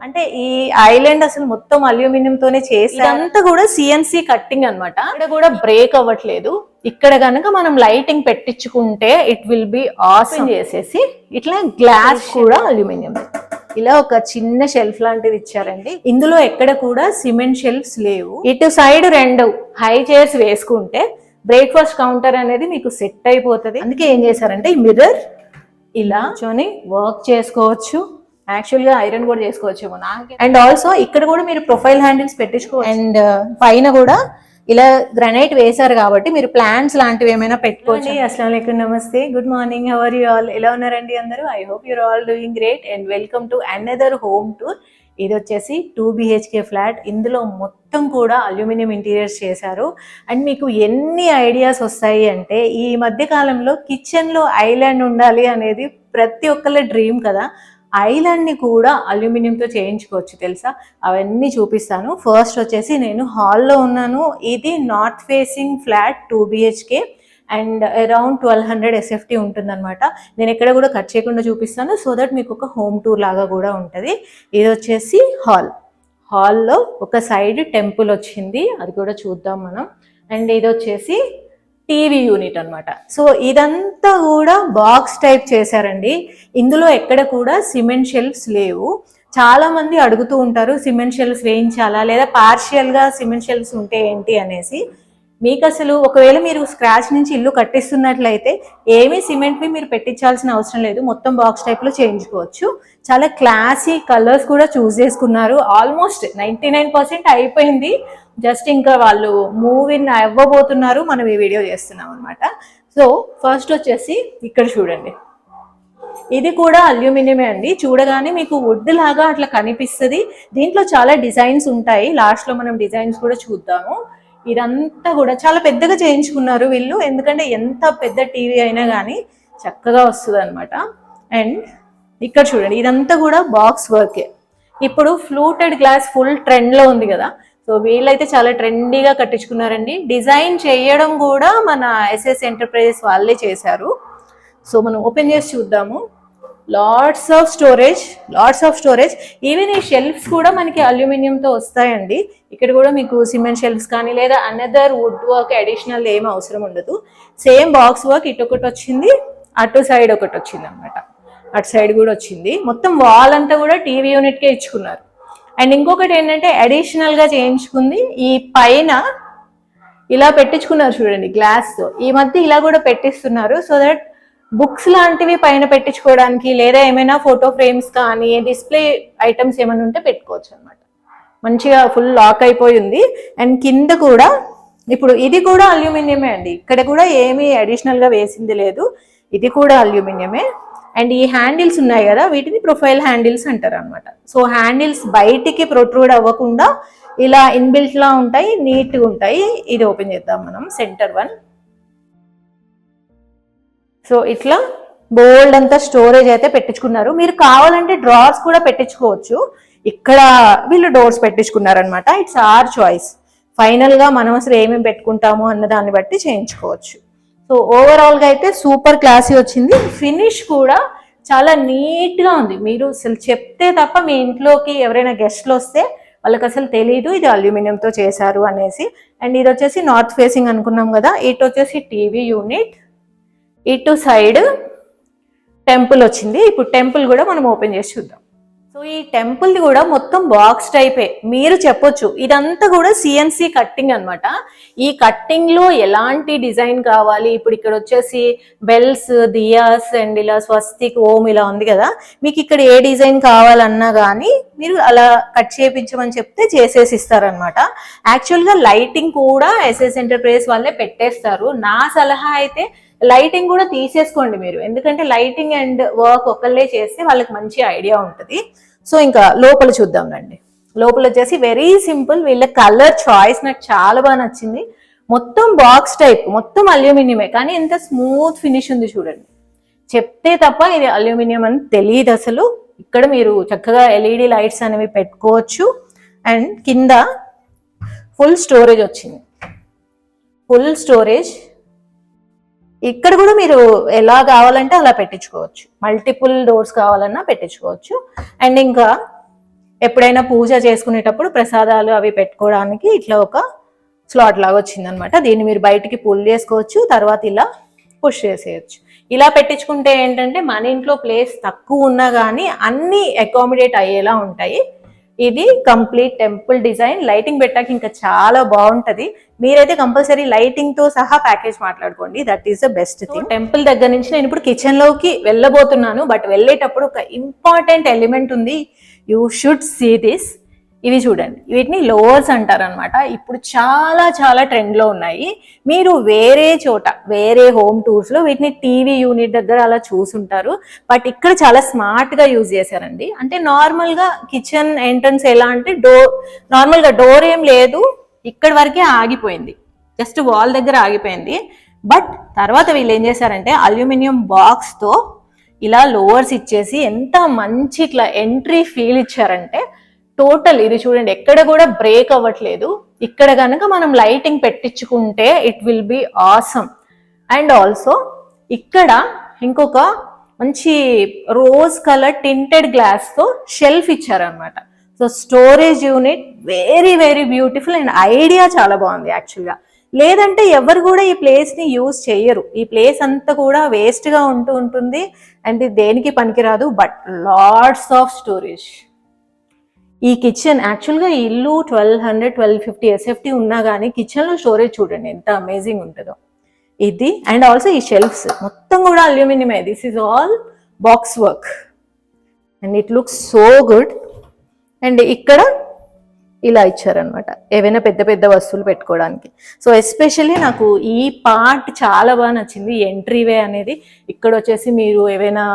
అంటే ఈ ఐలాండ్ అసలు మొత్తం అల్యూమినియం తోనే చేసి ఇదంతా కూడా సిఎన్సి కట్టింగ్ అన్నమాట. ఇక్కడ కూడా బ్రేక్ అవ్వట్లేదు. ఇక్కడ కనుక మనం లైటింగ్ పెట్టించుకుంటే ఇట్ విల్ బి ఆసమ్ చేసేసి ఇట్లా గ్లాస్ కూడా అల్యూమినియం. ఇలా ఒక చిన్న షెల్ఫ్ లాంటిది ఇచ్చారండి. ఇందులో ఎక్కడ కూడా సిమెంట్ షెల్ఫ్స్ లేవు. ఇటు సైడ్ 2 హై చైర్స్ వేసుకుంటే బ్రేక్ఫాస్ట్ కౌంటర్ అనేది మీకు సెట్ అయిపోతుంది. అందుకే ఏం చేశారంటే ఈ మిర్రర్ ఇలా కూర్చొని వర్క్ చేసుకోవచ్చు. యాక్చువల్ గా ఐరన్ కూడా చేసుకోవచ్చేమో నాకు. అండ్ ఆల్సో ఇక్కడ కూడా మీరు ప్రొఫైల్ హ్యాండిల్స్ పెట్టించుకోవచ్చు. అండ్ పైన కూడా ఇలా గ్రానైట్ వేశారు కాబట్టి మీరు ప్లాంట్స్ లాంటివి ఏమైనా పెట్టుకోవచ్చు. అస్సలాముఅలైకుం, నమస్తే, good morning, how are you all? ఎలా ఉన్నారండి అందరూ? I hope your all doing great and welcome to another home tour. ఇది వచ్చేసి 2 BHK ఫ్లాట్. ఇందులో మొత్తం కూడా అల్యూమినియం ఇంటీరియర్స్ చేశారు. అండ్ మీకు ఎన్ని ఐడియాస్ వస్తాయి అంటే, ఈ మధ్య కాలంలో కిచెన్లో ఐలాండ్ ఉండాలి అనేది ప్రతి ఒక్కళ్ళ డ్రీమ్ కదా. ఐలాండ్ని కూడా అల్యూమినియంతో చేయించుకోవచ్చు తెలుసా. అవన్నీ చూపిస్తాను. ఫస్ట్ వచ్చేసి నేను హాల్లో ఉన్నాను. ఇది north facing flat 2 BHK and around 1200 SFT ఉంటుందన్నమాట. నేను ఎక్కడ కూడా కట్ చేయకుండా చూపిస్తాను, సో దట్ మీకు ఒక హోమ్ టూర్ లాగా కూడా ఉంటుంది. ఇది వచ్చేసి హాల్లో ఒక సైడ్ టెంపుల్ వచ్చింది, అది కూడా చూద్దాం మనం. అండ్ ఇది వచ్చేసి టీవీ యూనిట్ అనమాట. సో ఇదంతా కూడా బాక్స్ టైప్ చేశారండి. ఇందులో ఎక్కడ కూడా సిమెంట్ షెల్ఫ్స్ లేవు. చాలా మంది అడుగుతూ ఉంటారు సిమెంట్ షెల్ఫ్స్ వేయించాలా లేదా పార్షియల్గా సిమెంట్ షెల్ఫ్స్ ఉంటే ఏంటి అనేసి. మీకు అసలు ఒకవేళ మీరు స్క్రాచ్ నుంచి ఇల్లు కట్టిస్తున్నట్లయితే ఏమీ సిమెంట్వి మీరు పెట్టించాల్సిన అవసరం లేదు. మొత్తం బాక్స్ టైప్లో చేయించుకోవచ్చు. చాలా క్లాసీ కలర్స్ కూడా చూస్ చేసుకున్నారు. ఆల్మోస్ట్ 99% అయిపోయింది. జస్ట్ ఇంకా వాళ్ళు మూవ్ ఇన్ అవ్వబోతున్నారు, మనం ఈ వీడియో చేస్తున్నాం అనమాట. సో ఫస్ట్ వచ్చేసి ఇక్కడ చూడండి, ఇది కూడా అల్యూమినియమే అండి. చూడగానే మీకు వుడ్ లాగా అట్లా కనిపిస్తుంది. దీంట్లో చాలా డిజైన్స్ ఉంటాయి, లాస్ట్లో మనం డిజైన్స్ కూడా చూద్దాము. ఇదంతా కూడా చాలా పెద్దగా చేయించుకున్నారు వీళ్ళు, ఎందుకంటే ఎంత పెద్ద టీవీ అయినా కానీ చక్కగా వస్తుంది అనమాట. అండ్ ఇక్కడ చూడండి, ఇదంతా కూడా బాక్స్ వర్కే. ఇప్పుడు ఫ్లూటెడ్ గ్లాస్ ఫుల్ ట్రెండ్లో ఉంది కదా, సో వీళ్ళైతే చాలా ట్రెండీగా కట్టించుకున్నారండి. డిజైన్ చేయడం కూడా మన SS ఎంటర్ప్రైజెస్ వాళ్ళే చేశారు. సో మనం ఓపెన్ చేసి చూద్దాము. Lots of storage. ఈవెన్ ఈ షెల్ఫ్స్ కూడా మనకి అల్యూమినియంతో వస్తాయండి. ఇక్కడ కూడా మీకు సిమెంట్ షెల్ఫ్స్ కానీ లేదా అనదర్ వుడ్ వర్క్ అడిషనల్ ఏం అవసరం ఉండదు. సేమ్ బాక్స్ వర్క్ ఇటు ఒకటి వచ్చింది, అటు సైడ్ ఒకటి వచ్చింది అనమాట. అటు సైడ్ కూడా వచ్చింది. మొత్తం వాల్ అంతా కూడా టీవీ యూనిట్కే ఇచ్చుకున్నారు. అండ్ ఇంకొకటి ఏంటంటే అడిషనల్గా చేయించుకుంది, ఈ పైన ఇలా పెట్టించుకున్నారు చూడండి గ్లాస్తో. ఈ మధ్య ఇలా కూడా పెట్టిస్తున్నారు, సో దట్ బుక్స్ లాంటివి పైన పెట్టించుకోవడానికి లేదా ఏమైనా ఫోటో ఫ్రేమ్స్ కానీ డిస్ప్లే ఐటమ్స్ ఏమైనా ఉంటే పెట్టుకోవచ్చు అనమాట. మంచిగా ఫుల్ లాక్ అయిపోయి ఉంది. అండ్ కింద కూడా ఇప్పుడు ఇది కూడా అల్యూమినియమే అండి. ఇక్కడ కూడా ఏమీ అడిషనల్గా వేసింది లేదు, ఇది కూడా అల్యూమినియమే. అండ్ ఈ హ్యాండిల్స్ ఉన్నాయి కదా, వీటిని ప్రొఫైల్ హ్యాండిల్స్ అంటారు అనమాట. సో హ్యాండిల్స్ బయటికి ప్రొట్రూడ్ అవ్వకుండా ఇలా ఇన్బిల్ట్ లా ఉంటాయి, నీట్గా ఉంటాయి. ఇది ఓపెన్ చేద్దాం మనం, సెంటర్ 1. సో ఇట్లా బోల్డ్ అంతా స్టోరేజ్ అయితే పెట్టించుకున్నారు. మీరు కావాలంటే డ్రార్స్ కూడా పెట్టించుకోవచ్చు. ఇక్కడ వీళ్ళు డోర్స్ పెట్టించుకున్నారనమాట. It's our choice. ఫైనల్గా మనం అసలు ఏమేమి పెట్టుకుంటాము అన్న దాన్ని బట్టి చేయించుకోవచ్చు. సో ఓవరాల్గా అయితే సూపర్ క్లాసీ వచ్చింది. ఫినిష్ కూడా చాలా నీట్గా ఉంది. మీరు అసలు చెప్తే తప్ప మీ ఇంట్లోకి ఎవరైనా గెస్ట్లు వస్తే వాళ్ళకి అసలు తెలియదు ఇది అల్యూమినియంతో చేశారు అనేసి. అండ్ ఇది వచ్చేసి నార్త్ ఫేసింగ్ అనుకున్నాం కదా, ఇటు వచ్చేసి టీవీ యూనిట్, ఇటు సైడ్ టెంపుల్ వచ్చింది. ఇప్పుడు టెంపుల్ కూడా మనం ఓపెన్ చేసి చూద్దాం. సో ఈ టెంపుల్ది కూడా మొత్తం బాక్స్ టైపే. మీరు చెప్పొచ్చు ఇదంతా కూడా CNC కట్టింగ్ అనమాట. ఈ కట్టింగ్లో ఎలాంటి డిజైన్ కావాలి, ఇప్పుడు ఇక్కడ వచ్చేసి బెల్స్, దియాస్ అండ్ ఇలా స్వస్తిక్, ఓం ఇలా ఉంది కదా, మీకు ఇక్కడ ఏ డిజైన్ కావాలన్నా కానీ మీరు అలా కట్ చేయించమని చెప్తే చేసేసి ఇస్తారనమాట. యాక్చువల్గా లైటింగ్ కూడా SS ఎంటర్ప్రైజెస్ వాళ్ళే పెట్టేస్తారు. నా సలహా అయితే లైటింగ్ కూడా తీసేసుకోండి మీరు, ఎందుకంటే లైటింగ్ అండ్ వర్క్ ఒకళ్ళే చేస్తే వాళ్ళకి మంచి ఐడియా ఉంటుంది. సో ఇంకా లోపల చూద్దాం రండి. లోపల వచ్చేసి వెరీ సింపుల్. వీళ్ళ కలర్ చాయిస్ నాకు చాలా బాగా నచ్చింది. మొత్తం బాక్స్ టైప్, మొత్తం అల్యూమినియమే, కానీ ఎంత స్మూత్ ఫినిష్ ఉంది చూడండి. చెప్తే తప్ప ఇది అల్యూమినియం అని తెలియదు అసలు. ఇక్కడ మీరు చక్కగా LED లైట్స్ అనేవి పెట్టుకోవచ్చు. అండ్ కింద ఫుల్ స్టోరేజ్ వచ్చింది, ఫుల్ స్టోరేజ్. ఇక్కడ కూడా మీరు ఎలా కావాలంటే అలా పెట్టించుకోవచ్చు. మల్టిపుల్ డోర్స్ కావాలన్నా పెట్టించుకోవచ్చు. అండ్ ఇంకా ఎప్పుడైనా పూజ చేసుకునేటప్పుడు ప్రసాదాలు అవి పెట్టుకోవడానికి ఇట్లా ఒక స్లాట్ లాగా వచ్చిందనమాట. దీన్ని మీరు బయటికి పుల్ చేసుకోవచ్చు, తర్వాత ఇలా పుష్ చేసేయచ్చు. ఇలా పెట్టించుకుంటే ఏంటంటే మన ఇంట్లో ప్లేస్ తక్కువ ఉన్నా కానీ అన్ని అకామిడేట్ అయ్యేలా ఉంటాయి. ఇది కంప్లీట్ టెంపుల్ డిజైన్. లైటింగ్ పెట్టాక ఇంకా చాలా బాగుంటది. మీరైతే కంపల్సరీ లైటింగ్ తో సహా ప్యాకేజ్ మాట్లాడుకోండి, that is the best thing. Temple దగ్గర నుంచి నేను ఇప్పుడు కిచెన్ లోకి వెళ్ళబోతున్నాను. బట్ వెళ్ళేటప్పుడు ఒక ఇంపార్టెంట్ ఎలిమెంట్ ఉంది, యూ షుడ్ సీ దిస్. ఇవి చూడండి, వీటిని లోవర్స్ అంటారు అనమాట. ఇప్పుడు చాలా చాలా ట్రెండ్ లో ఉన్నాయి. మీరు వేరే చోట వేరే హోమ్ టూర్స్ లో వీటిని టీవీ యూనిట్ దగ్గర అలా చూసుంటారు. బట్ ఇక్కడ చాలా స్మార్ట్ గా యూజ్ చేశారండి. అంటే నార్మల్ గా కిచెన్ ఎంట్రన్స్ ఎలా అంటే నార్మల్ గా డోర్ ఏం లేదు, ఇక్కడ వరకే ఆగిపోయింది, జస్ట్ వాల్ దగ్గర ఆగిపోయింది. బట్ తర్వాత వీళ్ళు ఏం చేశారంటే అల్యూమినియం బాక్స్ తో ఇలా లోవర్స్ ఇచ్చేసి ఎంత మంచి ఇట్లా ఎంట్రీ ఫీల్ ఇచ్చారంటే టోటల్ ఇది చూడండి, ఎక్కడ కూడా బ్రేక్ అవ్వట్లేదు. ఇక్కడ కనుక మనం లైటింగ్ పెట్టించుకుంటే it will be awesome. And also ఇక్కడ ఇంకొక మంచి రోజ్ కలర్ టింటెడ్ గ్లాస్ తో షెల్ఫ్ ఇచ్చారనమాట. So storage unit very very beautiful and idea చాలా బాగుంది యాక్చువల్గా. లేదంటే ఎవరు కూడా ఈ ప్లేస్ ని యూజ్ చేయరు. ఈ ప్లేస్ అంతా కూడా వేస్ట్ గా ఉంటుంది అండ్ దేనికి పనికిరాదు. But lots of storage. ఈ కిచెన్ యాక్చువల్గా ఈ ఇల్లు 1250 SFT ఉన్నా కానీ కిచెన్లో స్టోరేజ్ చూడండి ఎంత అమేజింగ్ ఉంటుందో ఇది. అండ్ ఆల్సో ఈ షెల్ఫ్స్ మొత్తం కూడా అల్యూమినియమే. This is all box work and it looks so good. And ఇక్కడ ఇలా ఇచ్చారనమాట ఏవైనా పెద్ద పెద్ద వస్తువులు పెట్టుకోవడానికి. సో ఎస్పెషల్లీ నాకు ఈ పార్ట్ చాలా బాగా నచ్చింది, ఎంట్రీవే అనేది. ఇక్కడ వచ్చేసి మీరు ఏవైనా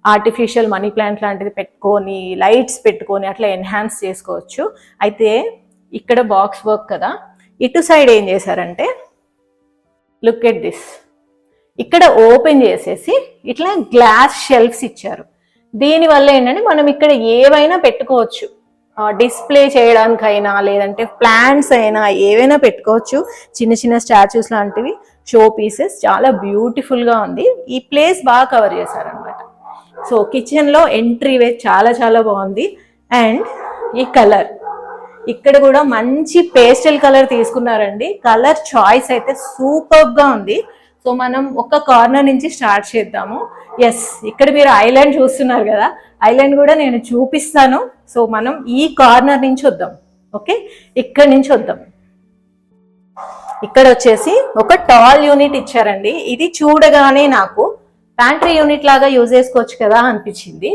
ఆర్టిఫిషియల్ మనీ ప్లాంట్ లాంటిది పెట్టుకొని లైట్స్ పెట్టుకొని అట్లా ఎన్హాన్స్ చేసుకోవచ్చు. అయితే ఇక్కడ బాక్స్ వర్క్ కదా, ఇటు సైడ్ ఏం చేశారంటే లుక్ ఎట్ దిస్, ఇక్కడ ఓపెన్ చేసేసి ఇట్లా గ్లాస్ షెల్ఫ్స్ ఇచ్చారు. దీనివల్ల ఏంటంటే మనం ఇక్కడ ఏవైనా పెట్టుకోవచ్చు, డిస్ప్లే చేయడానికైనా లేదంటే ప్లాంట్స్ అయినా ఏవైనా పెట్టుకోవచ్చు. చిన్న చిన్న స్టాచ్యూస్ లాంటివి, షో పీసెస్. చాలా బ్యూటిఫుల్గా ఉంది. ఈ ప్లేస్ బాగా కవర్ చేశారనమాట. సో కిచెన్లో ఎంట్రీవే చాలా చాలా బాగుంది. అండ్ ఈ కలర్ ఇక్కడ కూడా మంచి పేస్టల్ కలర్ తీసుకున్నారండి. కలర్ చాయిస్ అయితే సూపర్గా ఉంది. సో మనం ఒక కార్నర్ నుంచి స్టార్ట్ చేద్దాము. ఎస్, ఇక్కడ మీరు ఐలాండ్ చూస్తున్నారు కదా, ఐలాండ్ కూడా నేను చూపిస్తాను. సో మనం ఈ కార్నర్ నుంచి వద్దాం. ఓకే, ఇక్కడ నుంచి వద్దాం. ఇక్కడ వచ్చేసి ఒక టాల్ యూనిట్ ఇచ్చారండి. ఇది చూడగానే నాకు ప్యాంట్రీ యూనిట్ లాగా యూజ్ చేసుకోవచ్చు కదా అనిపించింది.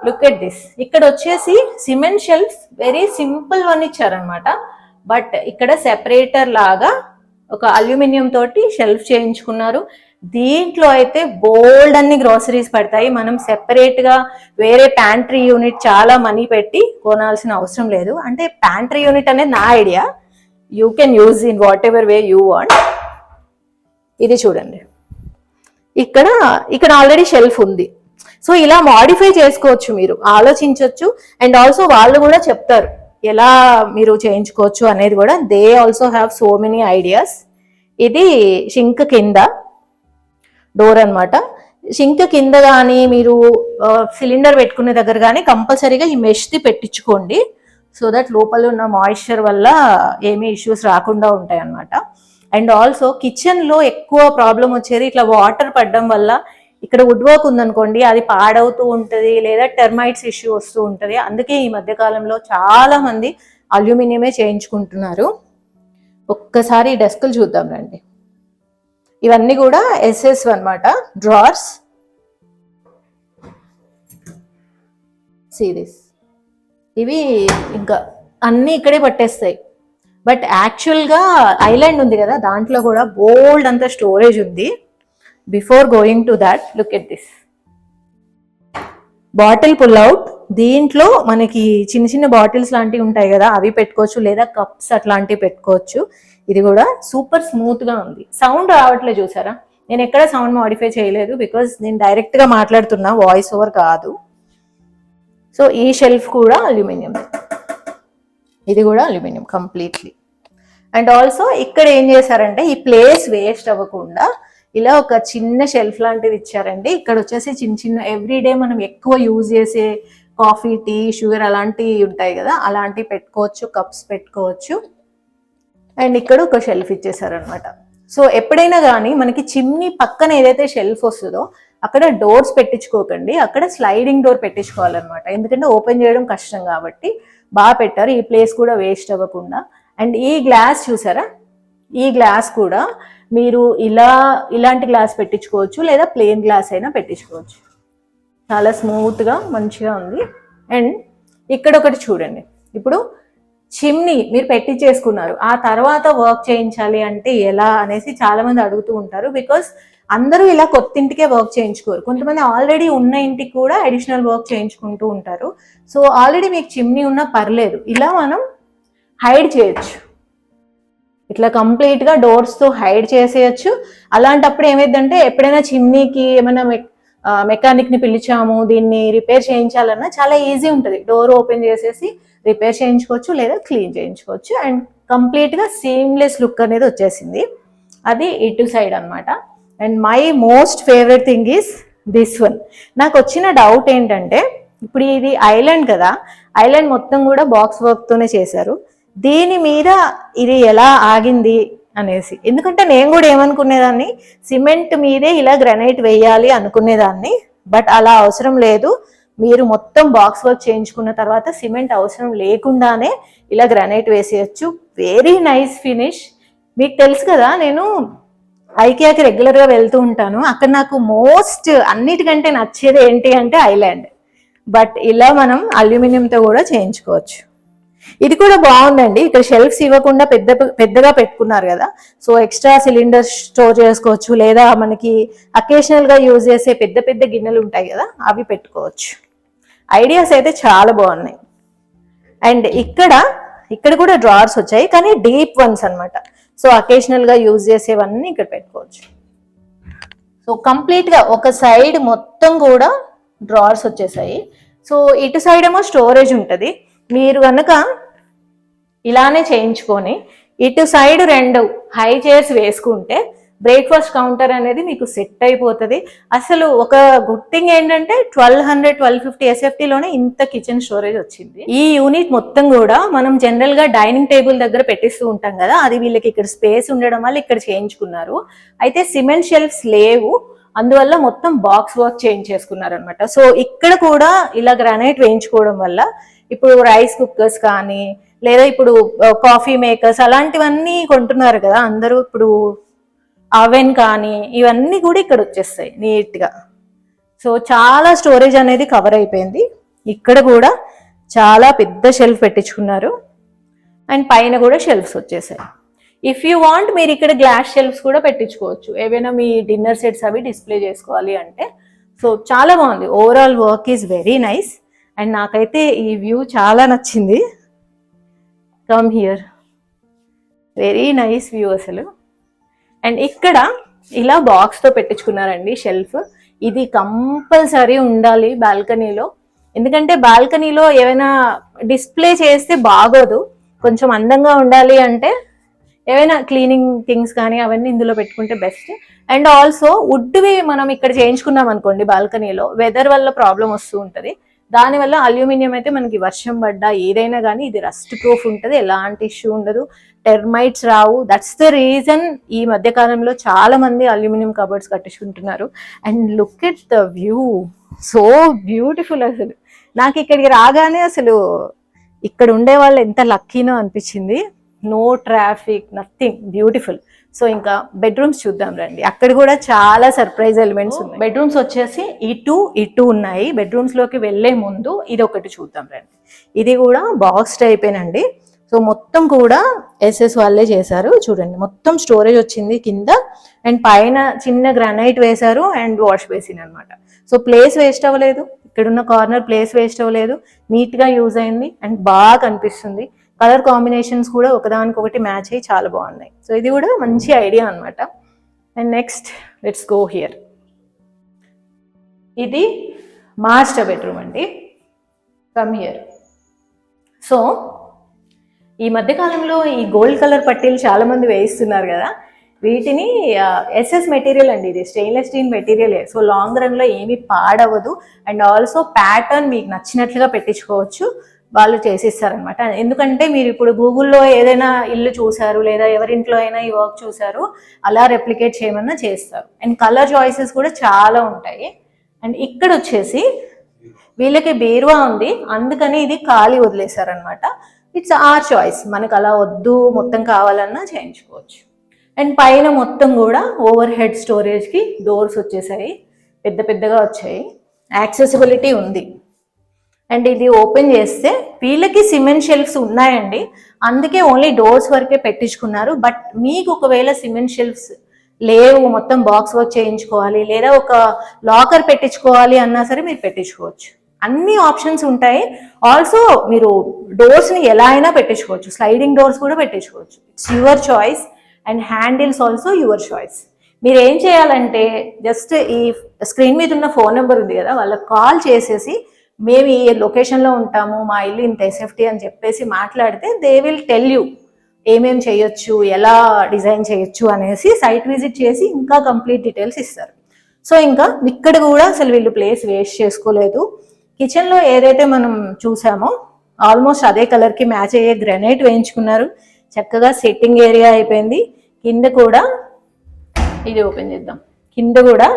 Look at this. ఇక్కడ వచ్చేసి cement shelf very simple one ఇచ్చారనమాట. బట్ ఇక్కడ సెపరేటర్ లాగా ఒక అల్యూమినియం తోటి షెల్ఫ్ చేయించుకున్నారు. దీంట్లో అయితే బోల్డ్ అన్ని గ్రోసరీస్ పడతాయి. మనం సెపరేట్ గా వేరే ప్యాంట్రీ యూనిట్ చాలా మనీ పెట్టి కొనాల్సిన అవసరం లేదు. అంటే ప్యాంట్రీ యూనిట్ అనేది నా idea, you can use in what ever way you want. ఇది చూడండి, ఇక్కడ ఆల్రెడీ షెల్ఫ్ ఉంది. సో ఇలా మాడిఫై చేసుకోవచ్చు, మీరు ఆలోచించవచ్చు. అండ్ ఆల్సో వాళ్ళు కూడా చెప్తారు ఎలా మీరు చేయించుకోవచ్చు అనేది కూడా. They also have so many ideas. ఇది షింక్ కింద డోర్ అనమాట. షింక్ కింద కానీ మీరు సిలిండర్ పెట్టుకునే దగ్గర కానీ కంపల్సరీగా ఈ మెష్ది పెట్టించుకోండి. సో దట్ లోపల ఉన్న మాయిశ్చర్ వల్ల ఏమీ ఇష్యూస్ రాకుండా ఉంటాయి అన్నమాట. అండ్ ఆల్సో కిచెన్లో ఎక్కువ ప్రాబ్లం వచ్చేది ఇట్లా వాటర్ పడడం వల్ల. ఇక్కడ వుడ్ వర్క్ ఉందనుకోండి, అది పాడవుతూ ఉంటుంది లేదా టెర్మైట్స్ ఇష్యూ వస్తూ ఉంటుంది. అందుకే ఈ మధ్య కాలంలో చాలా మంది అల్యూమినియమే చేయించుకుంటున్నారు. ఒక్కసారి డెస్కులు చూద్దాం రండి. ఇవన్నీ కూడా SS అన్నమాట, డ్రార్స్. సీరీస్ ఇవి ఇంకా అన్నీ ఇక్కడే పట్టేస్తాయి. బట్ యాక్చువల్గా ఐలాండ్ ఉంది కదా, దాంట్లో కూడా బోల్డ్ అంత స్టోరేజ్ ఉంది. Before going to that, look at this bottle pull out. దీంట్లో మనకి చిన్న చిన్న బాటిల్స్ లాంటివి ఉంటాయి కదా, అవి పెట్టుకోవచ్చు లేదా కప్స్ అట్లాంటివి పెట్టుకోవచ్చు. ఇది కూడా సూపర్ స్మూత్ గా ఉంది. సౌండ్ రావట్లేదు చూసారా, నేను ఎక్కడ సౌండ్ మాడిఫై చేయలేదు బికాజ్ నేను డైరెక్ట్ గా మాట్లాడుతున్నా, వాయిస్ ఓవర్ కాదు. సో ఈ షెల్ఫ్ కూడా అల్యూమినియం, ఇది కూడా అల్యూమినియం కంప్లీట్లీ. అండ్ ఆల్సో ఇక్కడ ఏం చేశారంటే ఈ ప్లేస్ వేస్ట్ అవ్వకుండా ఇలా ఒక చిన్న షెల్ఫ్ లాంటిది ఇచ్చారండి. ఇక్కడ వచ్చేసి చిన్న చిన్న ఎవ్రీడే మనం ఎక్కువ యూజ్ చేసే కాఫీ, టీ, షుగర్ అలాంటివి ఉంటాయి కదా, అలాంటివి పెట్టుకోవచ్చు, కప్స్ పెట్టుకోవచ్చు. అండ్ ఇక్కడ ఒక షెల్ఫ్ ఇచ్చేసారనమాట. సో ఎప్పుడైనా కానీ మనకి చిమ్నీ పక్కన ఏదైతే షెల్ఫ్ వస్తుందో అక్కడ డోర్స్ పెట్టించుకోకండి, అక్కడ స్లైడింగ్ డోర్ పెట్టించుకోవాలన్నమాట. ఎందుకంటే ఓపెన్ చేయడం కష్టం కాబట్టి బాగా పెట్టారు, ఈ ప్లేస్ కూడా వేస్ట్ అవ్వకుండా. అండ్ ఈ గ్లాస్ చూసారా, ఈ గ్లాస్ కూడా మీరు ఇలాంటి గ్లాస్ పెట్టించుకోవచ్చు, లేదా ప్లెయిన్ గ్లాస్ అయినా పెట్టించుకోవచ్చు. చాలా స్మూత్గా మంచిగా ఉంది. అండ్ ఇక్కడ ఒకటి చూడండి, ఇప్పుడు చిమ్నీ మీరు పెట్టించేసుకున్నారు, ఆ తర్వాత వర్క్ చేయించాలి అంటే ఎలా అనేసి చాలా మంది అడుగుతూ ఉంటారు. బికాస్ అందరూ ఇలా కొత్త ఇంటికే వర్క్ చేయించుకోరు, కొంతమంది ఆల్రెడీ ఉన్న ఇంటికి కూడా అడిషనల్ వర్క్ చేయించుకుంటూ ఉంటారు. సో ఆల్రెడీ మీకు చిమ్నీ ఉన్నా పర్లేదు, ఇలా మనం హైడ్ చేయొచ్చు, ఇట్లా కంప్లీట్గా డోర్స్తో హైడ్ చేసేయచ్చు. అలాంటప్పుడు ఏమైందంటే ఎప్పుడైనా చిమ్నీకి ఏమైనా మెకానిక్ని పిలిచాము, దీన్ని రిపేర్ చేయించాలన్నా చాలా ఈజీ ఉంటుంది, డోర్ ఓపెన్ చేసేసి రిపేర్ చేయించుకోవచ్చు లేదా క్లీన్ చేయించుకోవచ్చు. అండ్ కంప్లీట్గా సీమ్లెస్ లుక్ అనేది వచ్చేసింది. అది ఇటు సైడ్ అనమాట. And my most favourite thing is this one. నాకు వచ్చిన డౌట్ ఏంటంటే, ఇప్పుడు ఇది ఐలాండ్ కదా, ఐలాండ్ మొత్తం కూడా బాక్స్ వర్క్తోనే చేశారు, దీని మీద ఇది ఎలా ఆగింది అనేసి. ఎందుకంటే నేను కూడా ఏమనుకునేదాన్ని, సిమెంట్ మీదే ఇలా గ్రానైట్ వేయాలి అనుకునేదాన్ని, బట్ అలా అవసరం లేదు. మీరు మొత్తం బాక్స్ వర్క్ చేయించుకున్న తర్వాత సిమెంట్ అవసరం లేకుండానే ఇలా గ్రానైట్ వేసేయచ్చు. Very nice finish. మీకు తెలుసు కదా, నేను ఐకియాకి రెగ్యులర్గా వెళ్తూ ఉంటాను, అక్కడ నాకు మోస్ట్ అన్నిటికంటే నచ్చేది ఏంటి అంటే ఐలాండ్. బట్ ఇలా మనం అల్యూమినియంతో కూడా చేయించుకోవచ్చు. ఇది కూడా బాగుందండి, ఇక్కడ షెల్ఫ్స్ ఇవ్వకుండా పెద్దగా పెట్టుకున్నారు కదా, సో ఎక్స్ట్రా సిలిండర్స్ స్టోర్ చేసుకోవచ్చు, లేదా మనకి అకేషనల్గా యూజ్ చేసే పెద్ద పెద్ద గిన్నెలు ఉంటాయి కదా, అవి పెట్టుకోవచ్చు. ఐడియాస్ అయితే చాలా బాగున్నాయి. అండ్ ఇక్కడ కూడా డ్రావర్స్ వచ్చాయి, కానీ డీప్ వన్స్ అనమాట. సో అకేషనల్గా యూజ్ చేసేవన్నీ ఇక్కడ పెట్టుకోవచ్చు. సో కంప్లీట్గా ఒక సైడ్ మొత్తం కూడా డ్రావర్స్ వచ్చేసాయి. సో ఇటు సైడ్ ఏమో స్టోరేజ్ ఉంటుంది. మీరు కనుక ఇలానే చేయించుకొని ఇటు సైడ్ 2 హై చైర్స్ వేసుకుంటే బ్రేక్ఫాస్ట్ కౌంటర్ అనేది మీకు సెట్ అయిపోతుంది. అసలు ఒక గుడ్ థింగ్ ఏంటంటే 1250 SFTలోనే ఇంత కిచెన్ స్టోరేజ్ వచ్చింది. ఈ యూనిట్ మొత్తం కూడా మనం జనరల్గా డైనింగ్ టేబుల్ దగ్గర పెట్టిస్తూ ఉంటాం కదా, అది వీళ్ళకి ఇక్కడ స్పేస్ ఉండడం వల్ల ఇక్కడ చేయించుకున్నారు. అయితే సిమెంట్ షెల్ఫ్స్ లేవు, అందువల్ల మొత్తం బాక్స్ వర్క్ చేయించేసుకున్నారు అనమాట. సో ఇక్కడ కూడా ఇలా గ్రానైట్ వేయించుకోవడం వల్ల ఇప్పుడు రైస్ కుక్కర్స్ కానీ, లేదా ఇప్పుడు కాఫీ మేకర్స్ అలాంటివన్నీ కొంటున్నారు కదా అందరూ, ఇప్పుడు అవెన్ కానీ ఇవన్నీ కూడా ఇక్కడ వచ్చేస్తాయి నీట్గా. సో చాలా స్టోరేజ్ అనేది కవర్ అయిపోయింది. ఇక్కడ కూడా చాలా పెద్ద షెల్ఫ్ పెట్టించుకున్నారు, అండ్ పైన కూడా షెల్ఫ్స్ వచ్చేసాయి. ఇఫ్ యూ వాంట్ మీరు ఇక్కడ గ్లాస్ షెల్ఫ్స్ కూడా పెట్టించుకోవచ్చు, ఏవైనా మీ డిన్నర్ సెట్స్ అవి డిస్ప్లే చేసుకోవాలి అంటే. సో చాలా బాగుంది, overall work is very nice. And నాకైతే ఈ వ్యూ చాలా నచ్చింది. Come here, very nice view అసలు. అండ్ ఇక్కడ ఇలా బాక్స్తో పెట్టించుకున్నారండి షెల్ఫ్. ఇది కంపల్సరీ ఉండాలి బాల్కనీలో, ఎందుకంటే బాల్కనీలో ఏమైనా డిస్ప్లే చేస్తే బాగోదు, కొంచెం అందంగా ఉండాలి అంటే ఏవైనా క్లీనింగ్ థింగ్స్ కానీ అవన్నీ ఇందులో పెట్టుకుంటే బెస్ట్. అండ్ ఆల్సో వుడ్వి మనం ఇక్కడ చేయించుకున్నాం అనుకోండి బాల్కనీలో, వెదర్ వల్ల ప్రాబ్లం వస్తూ ఉంటుంది, దానివల్ల అల్యూమినియం అయితే మనకి వర్షం పడ్డా ఏదైనా కానీ ఇది రస్ట్ ప్రూఫ్ ఉంటుంది, ఎలాంటి ఇష్యూ ఉండదు, టెర్మైట్స్ రావు. దట్స్ ద రీజన్ ఈ మధ్యకాలంలో చాలా మంది అల్యూమినియం కబర్డ్స్ కట్టించుకుంటున్నారు. And look at the view, so beautiful. అసలు నాకు ఇక్కడికి రాగానే అసలు ఇక్కడ ఉండే వాళ్ళు ఎంత లక్కీనో అనిపించింది. No traffic, nothing, beautiful. So ఇంకా బెడ్రూమ్స్ చూద్దాం రండి. అక్కడ కూడా చాలా సర్ప్రైజ్ ఎలిమెంట్స్ ఉన్నాయి. బెడ్రూమ్స్ వచ్చేసి ఇటు ఉన్నాయి. బెడ్రూమ్స్ లోకి వెళ్లే ముందు ఇది ఒకటి చూద్దాం రండి. ఇది కూడా బాక్స్ టైపేనండి. సో మొత్తం కూడా ఎస్ఎస్ వాళ్ళే చేశారు. చూడండి, మొత్తం స్టోరేజ్ వచ్చింది కింద, అండ్ పైన చిన్న గ్రానైట్ వేశారు, అండ్ వాష్ బేసిన్ అనమాట. సో ప్లేస్ వేస్ట్ అవ్వలేదు, ఇక్కడున్న కార్నర్ ప్లేస్ వేస్ట్ అవ్వలేదు, నీట్ గా యూజ్ అయింది, అండ్ బాగా కనిపిస్తుంది. కలర్ కాంబినేషన్స్ కూడా ఒకదానికొకటి మ్యాచ్ అయ్యి చాలా బాగున్నాయి. సో ఇది కూడా మంచి ఐడియా అనమాట. And next let's go here. ఇది మాస్టర్ బెడ్రూమ్ అండి. Come here. సో ఈ మధ్యకాలంలో ఈ గోల్డ్ కలర్ పట్టీలు చాలా మంది వేయిస్తున్నారు కదా, వీటిని ఎస్ఎస్ మెటీరియల్ అండి, ఇది స్టెయిన్లెస్ స్టీల్ మెటీరియలే. సో లాంగ్ రన్ లో ఏమీ పాడవదు. అండ్ ఆల్సో ప్యాటర్న్ మీకు నచ్చినట్లుగా పెట్టించుకోవచ్చు, వాళ్ళు చేసిస్తారనమాట. ఎందుకంటే మీరు ఇప్పుడు గూగుల్లో ఏదైనా ఇల్లు చూసారు లేదా ఎవరింట్లో అయినా ఈ వర్క్ చూసారు, అలా రెప్లికేట్ చేయమన్నా చేస్తారు. అండ్ కలర్ చాయిసెస్ కూడా చాలా ఉంటాయి. అండ్ ఇక్కడ వచ్చేసి వీళ్ళకి బీరువా ఉంది, అందుకని ఇది ఖాళీ వదిలేశారనమాట. ఇట్స్ ఆర్ చాయిస్, మనకు అలా వద్దు మొత్తం కావాలన్నా చేయించుకోవచ్చు. అండ్ పైన మొత్తం కూడా ఓవర్ హెడ్ స్టోరేజ్కి డోర్స్ వచ్చేసాయి, పెద్ద పెద్దగా వచ్చాయి, యాక్సెసిబిలిటీ ఉంది. అండ్ ఇది ఓపెన్ చేస్తే వీళ్ళకి సిమెంట్ షెల్ఫ్స్ ఉన్నాయండి, అందుకే ఓన్లీ డోర్స్ వరకే పెట్టించుకున్నారు. బట్ మీకు ఒకవేళ సిమెంట్ షెల్ఫ్స్ లేవు, మొత్తం బాక్స్ వర్క్ చేయించుకోవాలి లేదా ఒక లాకర్ పెట్టించుకోవాలి అన్నా సరే మీరు పెట్టించుకోవచ్చు, అన్ని ఆప్షన్స్ ఉంటాయి. ఆల్సో మీరు డోర్స్ని ఎలా అయినా పెట్టించుకోవచ్చు, స్లైడింగ్ డోర్స్ కూడా పెట్టించుకోవచ్చు, it's your choice. And handles also your choice. మీరు ఏం చేయాలంటే జస్ట్ ఈ స్క్రీన్ మీద ఉన్న ఫోన్ నెంబర్ ఉంది కదా, వాళ్ళకి కాల్ చేసేసి మేము ఈ లొకేషన్లో ఉంటాము, మా ఇల్లు ఇంత ఎస్ఎఫ్టీ అని చెప్పేసి మాట్లాడితే దే విల్ టెల్ యూ ఏమేం చేయొచ్చు, ఎలా డిజైన్ చేయొచ్చు అనేసి సైట్ విజిట్ చేసి ఇంకా కంప్లీట్ డీటెయిల్స్ ఇస్తారు. సో ఇంకా ఇక్కడ కూడా అసలు వీళ్ళు ప్లేస్ వేస్ట్ చేసుకోలేదు. కిచెన్లో ఏదైతే మనం చూసామో ఆల్మోస్ట్ అదే కలర్కి మ్యాచ్ అయ్యే గ్రానైట్ వేయించుకున్నారు, చక్కగా సెట్టింగ్ ఏరియా అయిపోయింది. కింద కూడా ఇది ఓపెన్ చేద్దాం, కింద కూడా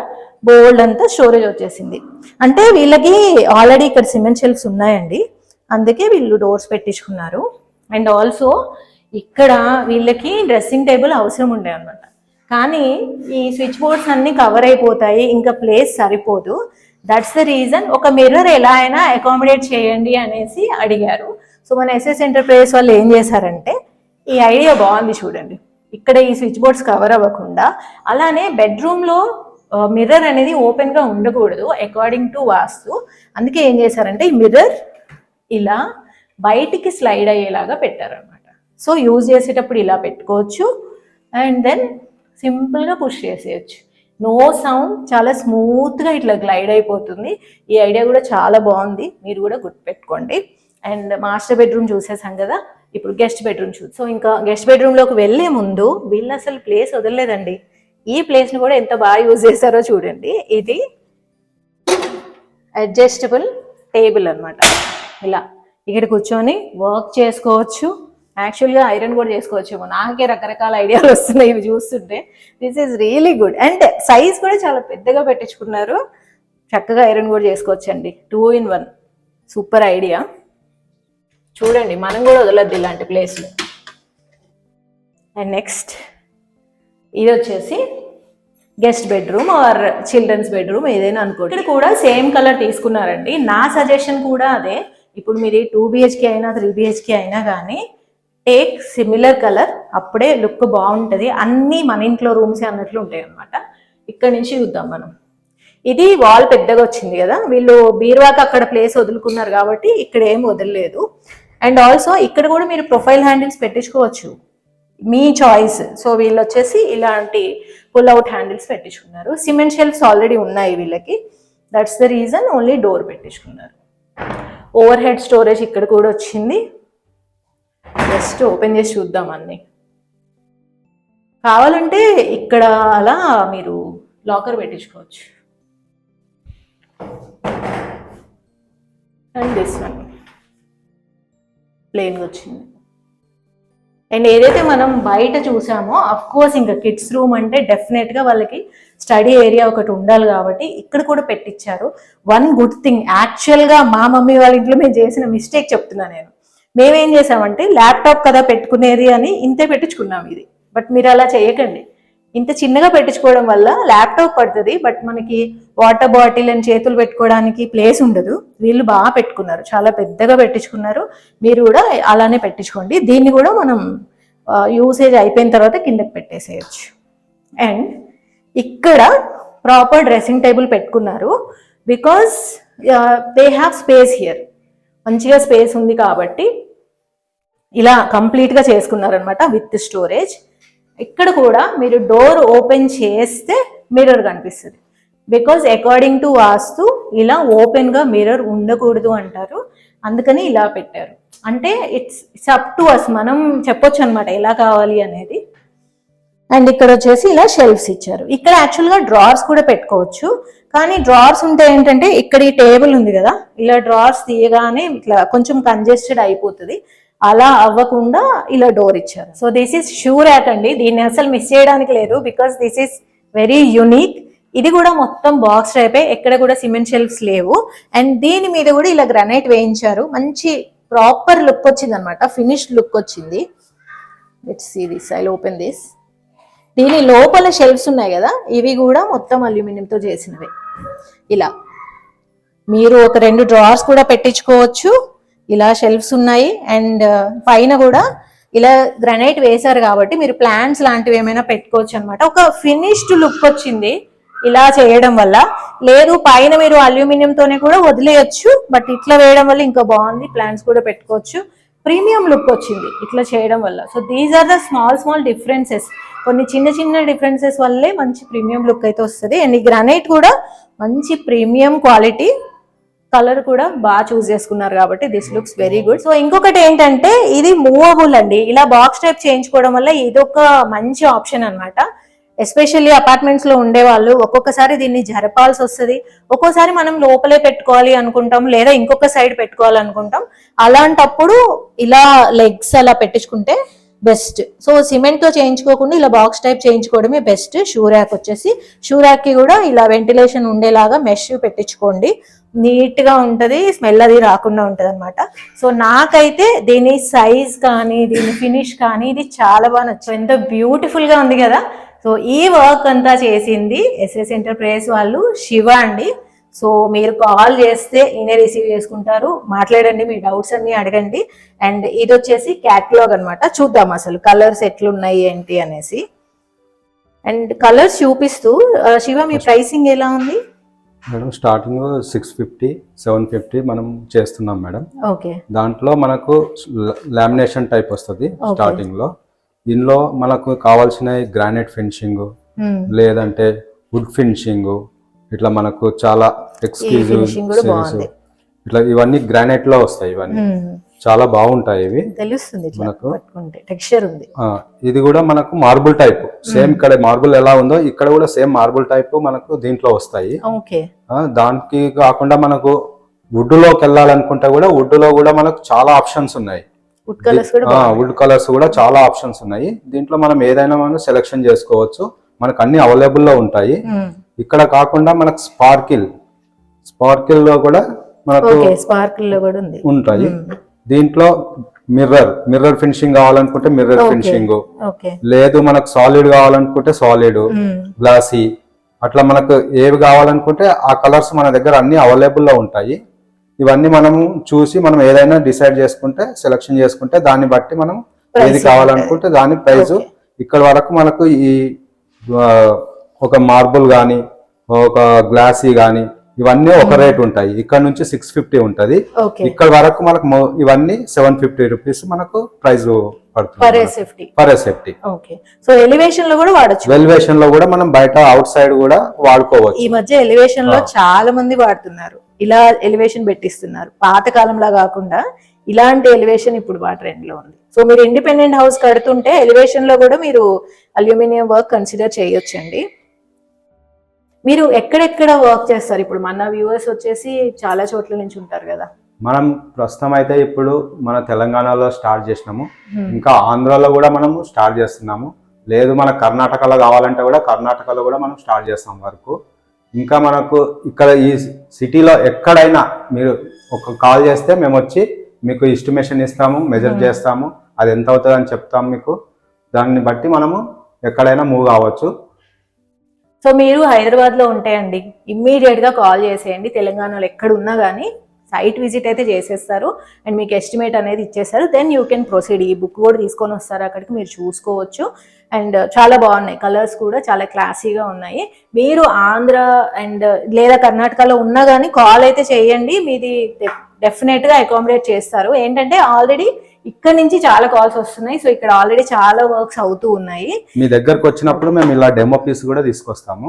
బోల్డ్ అంతా స్టోరేజ్ వచ్చేసింది. అంటే వీళ్ళకి ఆల్రెడీ ఇక్కడ సిమెంట్ షెల్ఫ్స్ ఉన్నాయండి, అందుకే వీళ్ళు డోర్స్ పెట్టించుకున్నారు. అండ్ ఆల్సో ఇక్కడ వీళ్ళకి డ్రెస్సింగ్ టేబుల్ అవసరం ఉండే అనమాట, కానీ ఈ స్విచ్ బోర్డ్స్ అన్ని కవర్ అయిపోతాయి, ఇంకా ప్లేస్ సరిపోదు. దట్స్ ద రీజన్ ఒక మిర్రర్ ఎలా అయినా అకామిడేట్ చేయండి అనేసి అడిగారు. సో మన ఎస్ఎస్ ఎంటర్ప్రైజెస్ వాళ్ళు ఏం చేశారంటే ఈ ఐడియా బాగుంది చూడండి, ఇక్కడ ఈ స్విచ్ బోర్డ్స్ కవర్ అవ్వకుండా అలానే బెడ్రూమ్లో మిర్రర్ అనేది ఓపెన్గా ఉండకూడదు అకార్డింగ్ టు వాస్తు. అందుకే ఏం చేశారంటే ఈ మిర్రర్ ఇలా బయటికి స్లైడ్ అయ్యేలాగా పెట్టారనమాట. సో యూజ్ చేసేటప్పుడు ఇలా పెట్టుకోవచ్చు అండ్ దెన్ సింపుల్గా పుష్ చేసేయచ్చు, నో సౌండ్, చాలా స్మూత్గా ఇట్లా గ్లైడ్ అయిపోతుంది. ఈ ఐడియా కూడా చాలా బాగుంది, మీరు కూడా గుర్తుపెట్టుకోండి. అండ్ మాస్టర్ బెడ్రూమ్ చూసేసాం కదా, ఇప్పుడు గెస్ట్ బెడ్రూమ్ చూసి. సో ఇంకా గెస్ట్ బెడ్రూమ్లోకి వెళ్ళే ముందు వీళ్ళు అసలు ప్లేస్ వదలలేదండి, ఈ ప్లేస్ని కూడా ఎంత బాగా యూజ్ చేశారో చూడండి. ఇది అడ్జస్టబుల్ టేబుల్ అనమాట, ఇలా ఇక్కడ కూర్చొని వర్క్ చేసుకోవచ్చు. యాక్చువల్గా ఐరన్ కూడా చేసుకోవచ్చేమో, నాకే రకరకాల ఐడియాలు వస్తున్నాయి ఇవి చూస్తుంటే. This is really good. And size కూడా చాలా పెద్దగా పెట్టించుకున్నారు, చక్కగా ఐరన్ కూడా చేసుకోవచ్చండి, 2 in 1. Super idea. చూడండి మనం కూడా వదలద్దు ఇలాంటి ప్లేస్లో. అండ్ నెక్స్ట్ ఇది వచ్చేసి guest bedroom or children's bedroom ఏదైనా అనుకోండి. ఇక్కడ కూడా సేమ్ కలర్ తీసుకున్నారండి, నా సజెషన్ కూడా అదే. ఇప్పుడు మీరు 2 BHK అయినా 3 BHK అయినా కానీ టేక్ సిమిలర్ కలర్, అప్పుడే లుక్ బాగుంటుంది. అన్నీ మన ఇంట్లో రూమ్సే అన్నట్లు ఉంటాయి అనమాట. ఇక్కడ నుంచి చూద్దాం మనం. ఇది వాల్ పెద్దగా వచ్చింది కదా, వీళ్ళు బీరువాకి అక్కడ ప్లేస్ వదులుకున్నారు కాబట్టి ఇక్కడ ఏం వదలలేదు. అండ్ ఆల్సో ఇక్కడ కూడా మీరు ప్రొఫైల్ హ్యాండిల్స్ పెట్టించుకోవచ్చు, మీ చాయిస్. సో వీళ్ళు వచ్చేసి ఇలాంటి పుల్ అవుట్ హ్యాండిల్స్ పెట్టించుకున్నారు. సిమెంట్ షెల్ఫ్స్ ఆల్రెడీ ఉన్నాయి వీళ్ళకి, that's the reason only door పెట్టించుకున్నారు. ఓవర్ హెడ్ స్టోరేజ్ ఇక్కడ కూడా వచ్చింది, జస్ట్ ఓపెన్ చేసి చూద్దాం అన్ని. కావాలంటే ఇక్కడ అలా మీరు లాకర్ పెట్టించుకోవచ్చు. అండ్ దిస్ వన్ ప్లెయిన్గా వచ్చింది. అండ్ ఏదైతే మనం బయట చూసామో అఫ్ కోర్స్ ఇంకా కిడ్స్ రూమ్ అంటే డెఫినెట్గా వాళ్ళకి స్టడీ ఏరియా ఒకటి ఉండాలి కాబట్టి ఇక్కడ కూడా పెట్టించారు. వన్ గుడ్ థింగ్, యాక్చువల్గా మా మమ్మీ వాళ్ళ ఇంట్లో మేము చేసిన మిస్టేక్ చెప్తున్నా నేను. మేమేం చేసామంటే ల్యాప్టాప్ కదా పెట్టుకునేది అని ఇంతే పెట్టించుకున్నాం ఇది. బట్ మీరు అలా చేయకండి, ఇంత చిన్నగా పెట్టించుకోవడం వల్ల ల్యాప్టాప్ పడుతుంది, బట్ మనకి వాటర్ బాటిల్ అని చేతులు పెట్టుకోవడానికి ప్లేస్ ఉండదు. వీళ్ళు బాగా పెట్టుకున్నారు, చాలా పెద్దగా పెట్టించుకున్నారు. మీరు కూడా అలానే పెట్టించుకోండి. దీన్ని కూడా మనం యూసేజ్ అయిపోయిన తర్వాత కిందకి పెట్టేసేయచ్చు. అండ్ ఇక్కడ ప్రాపర్ డ్రెస్సింగ్ టేబుల్ పెట్టుకున్నారు because they have space here. మంచిగా స్పేస్ ఉంది కాబట్టి ఇలా కంప్లీట్గా చేసుకున్నారనమాట విత్ స్టోరేజ్. ఇక్కడ కూడా మీరు డోర్ ఓపెన్ చేస్తే మిర్రర్ కనిపిస్తుంది, బికాజ్ అకార్డింగ్ టు వాస్తు ఇలా ఓపెన్గా మిర్రర్ ఉండకూడదు అంటారు, అందుకని ఇలా పెట్టారు. అంటే ఇట్స్ అప్ టు అస్, మనం చెప్పొచ్చు అనమాట ఎలా కావాలి అనేది. అండ్ ఇక్కడ వచ్చేసి ఇలా షెల్ఫ్స్ ఇచ్చారు. ఇక్కడ యాక్చువల్ గా డ్రార్స్ కూడా పెట్టుకోవచ్చు, కానీ డ్రార్స్ ఉంటే ఏంటంటే ఇక్కడ ఈ టేబుల్ ఉంది కదా, ఇలా డ్రార్స్ తీయగానే ఇట్లా కొంచెం కంజెస్టెడ్ అయిపోతుంది. అలా అవ్వకుండా ఇలా డోర్ ఇచ్చారు. So this is shoe rack అండి, దీన్ని అసలు మిస్ చేయడానికి లేదు, because this is very unique. ఇది కూడా మొత్తం బాక్స్ టైపే, ఎక్కడ కూడా సిమెంట్ షెల్ఫ్స్ లేవు. అండ్ దీని మీద కూడా ఇలా గ్రానైట్ వేయించారు, మంచి ప్రాపర్ లుక్ వచ్చింది అనమాట, ఫినిష్డ్ లుక్ వచ్చింది. Let's see this, I open this. దీని లోపల షెల్ఫ్స్ ఉన్నాయి కదా, ఇవి కూడా మొత్తం అల్యూమినియంతో చేసినవి. ఇలా మీరు ఒక 2 డ్రావర్స్ కూడా పెట్టించుకోవచ్చు. ఇలా షెల్ఫ్స్ ఉన్నాయి అండ్ పైన కూడా ఇలా గ్రానైట్ వేశారు కాబట్టి మీరు ప్లాంట్స్ లాంటివి ఏమైనా పెట్టుకోవచ్చు అనమాట. ఒక ఫినిష్డ్ లుక్ వచ్చింది ఇలా చేయడం వల్ల. లేదు పైన మీరు అల్యూమినియం తోనే కూడా వదిలేయచ్చు, బట్ ఇట్లా వేయడం వల్ల ఇంకా బాగుంది, ప్లాంట్స్ కూడా పెట్టుకోవచ్చు. ప్రీమియం లుక్ వచ్చింది ఇట్లా చేయడం వల్ల. So these are the small differences. కొన్ని చిన్న డిఫరెన్సెస్ వల్లే మంచి ప్రీమియం లుక్ అయితే వస్తుంది. అండ్ ఈ గ్రానైట్ కూడా మంచి ప్రీమియం క్వాలిటీ, కలర్ కూడా బాగా చూస్ చేసుకున్నారు కాబట్టి this looks very good. So ఇంకొకటి ఏంటంటే ఇది మూవబుల్ అండి, ఇలా బాక్స్ టైప్ చేయించుకోవడం వల్ల ఇదొక మంచి ఆప్షన్ అనమాట. ఎస్పెషల్లీ అపార్ట్మెంట్స్ లో ఉండే వాళ్ళు ఒక్కొక్కసారి దీన్ని జరపాల్సి వస్తుంది, ఒక్కోసారి మనం లోపలే పెట్టుకోవాలి అనుకుంటాం, లేదా ఇంకొక సైడ్ పెట్టుకోవాలనుకుంటాం. అలాంటప్పుడు ఇలా లెగ్స్ అలా పెట్టించుకుంటే బెస్ట్. సో సిమెంట్ తో చేయించుకోకుండా ఇలా బాక్స్ టైప్ చేయించుకోవడమే బెస్ట్. షూ ర్యాక్ వచ్చేసి షూ ర్యాక్ కి కూడా ఇలా వెంటిలేషన్ ఉండేలాగా మెష్ పెట్టించుకోండి, నీట్ గా ఉంటది, స్మెల్ అది రాకుండా ఉంటది అనమాట. సో నాకైతే దీని సైజ్ కానీ దీని ఫినిష్ కానీ ఇది చాలా బాగా నచ్చింది. ఎంత బ్యూటిఫుల్ గా ఉంది కదా. సో ఈ వర్క్ అంతా చేసింది ఎస్ఎస్ ఎంటర్ప్రైజ్ వాళ్ళు, శివ అండి. సో మీరు కాల్ చేస్తే ఈయనే రిసీవ్ చేసుకుంటారు, మాట్లాడండి, మీ డౌట్స్ అన్ని అడగండి. అండ్ ఇది వచ్చేసి క్యాటలాగ్ అనమాట, చూద్దాం అసలు కలర్స్ ఎట్లున్నాయి ఏంటి అనేసి. అండ్ కలర్స్ చూపిస్తూ శివ మీ ప్రైసింగ్ ఎలా ఉంది మేడం? స్టార్టింగ్ 650, 750 మనం చేస్తున్నాం మేడం. ఓకే, దాంట్లో మనకు లామినేషన్ టైప్ వస్తుంది స్టార్టింగ్ లో. దీనిలో మనకు కావాల్సిన గ్రానైట్ ఫినిషింగ్ లేదంటే వుడ్ ఫినిషింగ్, ఇట్లా మనకు చాలా ఎక్స్క్లూజివ్ ఇట్లా ఇవన్నీ గ్రానైట్ లో వస్తాయి. ఇవన్నీ చాలా బాగుంటాయి, ఇవి తెలుస్తుంది మనకు టెక్స్చర్ ఉంది. ఇది కూడా మనకు మార్బుల్ టైప్, సేమ్ ఇక్కడ మార్బుల్ ఎలా ఉందో ఇక్కడ కూడా సేమ్ మార్బుల్ టైప్ మనకు దీంట్లో వస్తాయి. దానికి కాకుండా మనకు వుడ్ లోకి వెళ్ళాలనుకుంటే కూడా వుడ్ లో కూడా మనకు చాలా ఆప్షన్స్ ఉన్నాయి. వుడ్ కలర్స్ కూడా చాలా ఆప్షన్స్ ఉన్నాయి. దీంట్లో మనం ఏదైనా మనం సెలెక్షన్ చేసుకోవచ్చు, మనకు అన్ని అవైలబుల్ లో ఉంటాయి. ఇక్కడ కాకుండా మనకు స్పార్కిల్ లో కూడా మనకు ఉంటాయి. దీంట్లో మిర్రర్ ఫినిషింగ్ కావాలనుకుంటే మిర్రర్ ఫినిషింగ్, లేదు మనకు సాలిడ్ కావాలనుకుంటే సాలిడ్, గ్లాసీ, అట్లా మనకు ఏవి కావాలనుకుంటే ఆ కలర్స్ మన దగ్గర అన్ని అవైలబుల్ లో ఉంటాయి. ఇవన్నీ మనం చూసి మనం ఏదైనా డిసైడ్ చేసుకుంటే సెలెక్షన్ చేసుకుంటే దాన్ని బట్టి మనం ఏది కావాలనుకుంటే దాని ప్రైస్. ఇక్కడ వరకు మనకు ఈ ఒక మార్బుల్ గానీ ఒక గ్లాసీ గానీ ఇవన్నీ ఒక రేట్ ఉంటాయి. ఇక్కడ నుంచి 650 ఉంటది, ఇక్కడ వరకు మనకు ఇవన్నీ 750 రూపీస్ మనకు ప్రైస్ పడుతుంది పర్ సేఫ్టీ. సో ఎలివేషన్ లో కూడా వాడచ్చు, ఎలివేషన్ లో కూడా మనం బయట అవుట్ సైడ్ కూడా వాడుకోవచ్చు. ఈ మధ్య ఎలివేషన్ లో చాలా మంది వాడుతున్నారు, ఇలా ఎలివేషన్ పెట్టిస్తున్నారు. పాత కాలంలా కాకుండా ఇలాంటి ఎలివేషన్ ఇప్పుడు బాగా ట్రెండ్ లో ఉంది. సో మీరు ఇండిపెండెంట్ హౌస్ కడుతుంటే ఎలివేషన్ లో కూడా మీరు అల్యూమినియం వర్క్ కన్సిడర్ చేయొచ్చండి. మీరు ఎక్కడెక్కడ వర్క్ చేస్తారు? ఇప్పుడు మన వ్యూవర్స్ వచ్చేసి చాలా చోట్ల నుంచి ఉంటారు కదా. మనం ప్రస్తుతం అయితే ఇప్పుడు మన తెలంగాణలో స్టార్ట్ చేసినాము, ఇంకా ఆంధ్రాలో కూడా మనము స్టార్ట్ చేస్తున్నాము. లేదు మన కర్ణాటకలో కావాలంటే కూడా కర్ణాటకలో కూడా మనం స్టార్ట్ చేస్తాం వర్క్. ఇంకా మనకు ఇక్కడ ఈ సిటీలో ఎక్కడైనా మీరు ఒక కాల్ చేస్తే మేము వచ్చి మీకు ఎస్టిమేషన్ ఇస్తాము, మెజర్ చేస్తాము, అది ఎంత అవుతుంది అని చెప్తాము మీకు. దాన్ని బట్టి మనము ఎక్కడైనా మూవ్ కావచ్చు. సో మీరు హైదరాబాద్ లో ఉంటాయండి, ఇమ్మీడియట్ గా కాల్ చేసేయండి. తెలంగాణలో ఎక్కడ ఉన్నా కానీ సైట్ విజిట్ అయితే చేసేస్తారు అండ్ మీకు ఎస్టిమేట్ అనేది ఇచ్చేస్తారు. Then you can proceed. ఈ బుక్ కూడా తీసుకొని వస్తారు, అక్కడికి మీరు చూసుకోవచ్చు. అండ్ చాలా బాగున్నాయి, కలర్స్ కూడా చాలా క్లాసీగా ఉన్నాయి. మీరు ఆంధ్ర అండ్ లేదా కర్ణాటకలో ఉన్నా కానీ కాల్ అయితే చేయండి, మీది డెఫినెట్ గా అకామిడేట్ చేస్తారు. ఏంటంటే ఆల్రెడీ ఇక్కడ నుంచి చాలా కాల్స్ వస్తున్నాయి, సో ఇక్కడ ఆల్రెడీ చాలా వర్క్స్ అవుతూ ఉన్నాయి. మీ దగ్గరకు వచ్చినప్పుడు మేము ఇలా డెమో పీస్ కూడా తీసుకొస్తాము.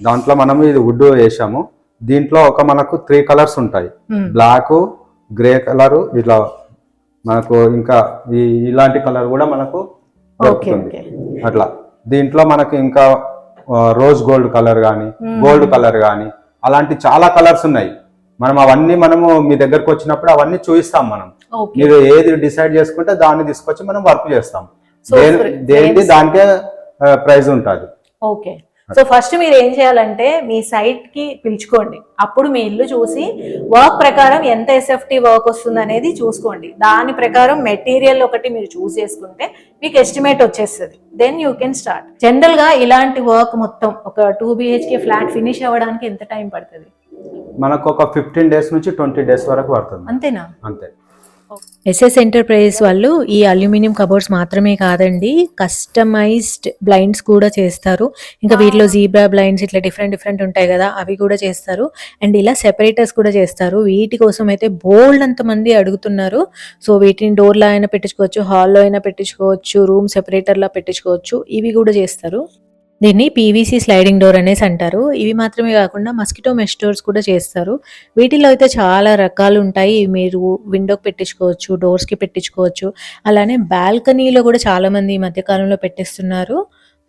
దాంట్లో మనం ఇది వుడ్ వేసాము. దీంట్లో ఒక మనకు 3 కలర్స్ ఉంటాయి, బ్లాక్, గ్రే కలర్, ఇట్లా మనకు ఇంకా ఇలాంటి కలర్ కూడా మనకు దొరుకుతుంది. అట్లా దీంట్లో మనకి ఇంకా రోజ్ గోల్డ్ కలర్ కానీ గోల్డ్ కలర్ కానీ అలాంటి చాలా కలర్స్ ఉన్నాయి. మనము మీ దగ్గరకు వచ్చినప్పుడు అవన్నీ చూపిస్తాం. మనం మీరు ఏది డిసైడ్ చేసుకుంటే దాన్ని తీసుకొచ్చి మనం వర్క్ చేస్తాం. దేనిది దానికే ప్రైస్ ఉంటుంది. ఓకే, సో ఫస్ట్ మీరు ఏం చేయాలంటే మీ సైట్ కి పిలుచుకోండి. అప్పుడు మీ ఇల్లు చూసి వర్క్ ప్రకారం ఎంత ఎస్ఎఫ్టీ వర్క్ వస్తుంది అనేది చూసుకోండి. దాని ప్రకారం మెటీరియల్ ఒకటి మీరు చూస్ చేసుకుంటే మీకు ఎస్టిమేట్ వచ్చేస్తుంది. Then you can start. General గా ఇలాంటి వర్క్ మొత్తం ఒక 2 BHK ఫ్లాట్ ఫినిష్ అవ్వడానికి ఎంత టైం పడుతుంది? మనకు ఒక 15 days నుంచి 20 days వరకు పడుతుంది. అంతేనా? అంతే. ఎస్ఎస్ ఎంటర్ప్రైజెస్ వాళ్ళు ఈ అల్యూమినియం కబోర్డ్స్ మాత్రమే కాదండి, కస్టమైజ్డ్ బ్లైండ్స్ కూడా చేస్తారు. ఇంకా వీటిలో జీబ్రా బ్లైండ్స్ ఇట్లా డిఫరెంట్ ఉంటాయి కదా, అవి కూడా చేస్తారు. అండ్ ఇలా సెపరేటర్స్ కూడా చేస్తారు. వీటి కోసం అయితే బోల్డ్ అంత మంది అడుగుతున్నారు. సో వీటిని డోర్లో అయినా పెట్టించుకోవచ్చు, హాల్లో అయినా పెట్టించుకోవచ్చు, రూమ్ సెపరేటర్లా పెట్టించుకోవచ్చు. ఇవి కూడా చేస్తారు. దీన్ని పీవీసీ స్లైడింగ్ డోర్ అనేసి అంటారు. ఇవి మాత్రమే కాకుండా మస్కిటో మెష్ డోర్స్ కూడా చేస్తారు. వీటిలో అయితే చాలా రకాలు ఉంటాయి. మీరు విండోకి పెట్టించుకోవచ్చు, డోర్స్కి పెట్టించుకోవచ్చు. అలానే బాల్కనీలో కూడా చాలా మంది ఈ మధ్యకాలంలో పెట్టిస్తున్నారు.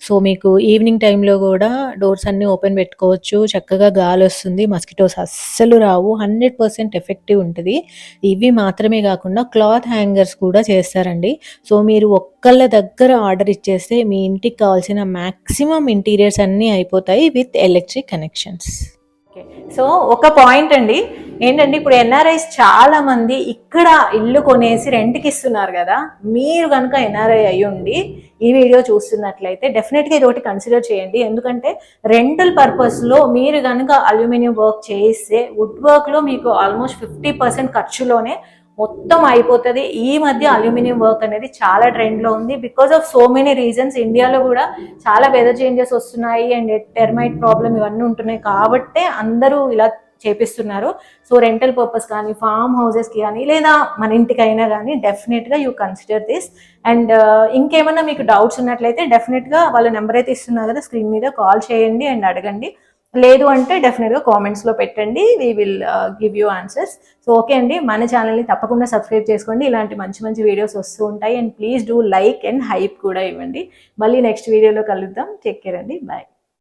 సో మీకు ఈవినింగ్ టైంలో కూడా డోర్స్ అన్ని ఓపెన్ పెట్టుకోవచ్చు. చక్కగా గాలి వస్తుంది, మస్కిటోస్ అస్సలు రావు. 100% ఎఫెక్టివ్ ఉంటుంది. ఇవి మాత్రమే కాకుండా క్లాత్ హ్యాంగర్స్ కూడా చేస్తారండి. సో మీరు ఒక్కళ్ళ దగ్గర ఆర్డర్ ఇచ్చేస్తే మీ ఇంటికి కావాల్సిన మ్యాక్సిమం ఇంటీరియర్స్ అన్నీ అయిపోతాయి విత్ ఎలక్ట్రిక్ కనెక్షన్స్. సో ఒక పాయింట్ అండి ఏంటంటే, ఇప్పుడు ఎన్ఆర్ఐస్ చాలా మంది ఇక్కడ ఇల్లు కొనేసి రెంట్కి ఇస్తున్నారు కదా. మీరు కనుక ఎన్ఆర్ఐ అయ్యి ఉండి ఈ వీడియో చూస్తున్నట్లయితే డెఫినెట్గా ఇది ఒకటి కన్సిడర్ చేయండి. ఎందుకంటే రెంటల్ పర్పస్లో మీరు కనుక అల్యూమినియం వర్క్ చేస్తే వుడ్ వర్క్లో మీకు ఆల్మోస్ట్ 50% ఖర్చులోనే మొత్తం అయిపోతుంది. ఈ మధ్య అల్యూమినియం వర్క్ అనేది చాలా ట్రెండ్లో ఉంది. Because of so many reasons. ఇండియాలో కూడా చాలా వెదర్ చేంజెస్ వస్తున్నాయి అండ్ టెర్మైట్ ప్రాబ్లం ఇవన్నీ ఉంటున్నాయి కాబట్టే అందరూ ఇలా చేపిస్తున్నారు. సో రెంటల్ పర్పస్ కానీ, ఫామ్ హౌసెస్కి కానీ, లేదా మన ఇంటికైనా కానీ డెఫినెట్గా యూ కన్సిడర్ దిస్. అండ్ ఇంకేమన్నా మీకు డౌట్స్ ఉన్నట్లయితే డెఫినెట్గా వాళ్ళ నెంబర్ అయితే ఇస్తున్నారు కదా స్క్రీన్ మీద, కాల్ చేయండి అండ్ అడగండి. లేదు అంటే డెఫినెట్గా కామెంట్స్లో పెట్టండి, we will give you answers. So okay అండి, మన ఛానల్ని తప్పకుండా సబ్స్క్రైబ్ చేసుకోండి. ఇలాంటి మంచి వీడియోస్ వస్తూ ఉంటాయి. And please do like and hype కూడా ఇవ్వండి. మళ్ళీ నెక్స్ట్ వీడియోలో కలుద్దాం. టేక్ కేర్ అండి, బాయ్.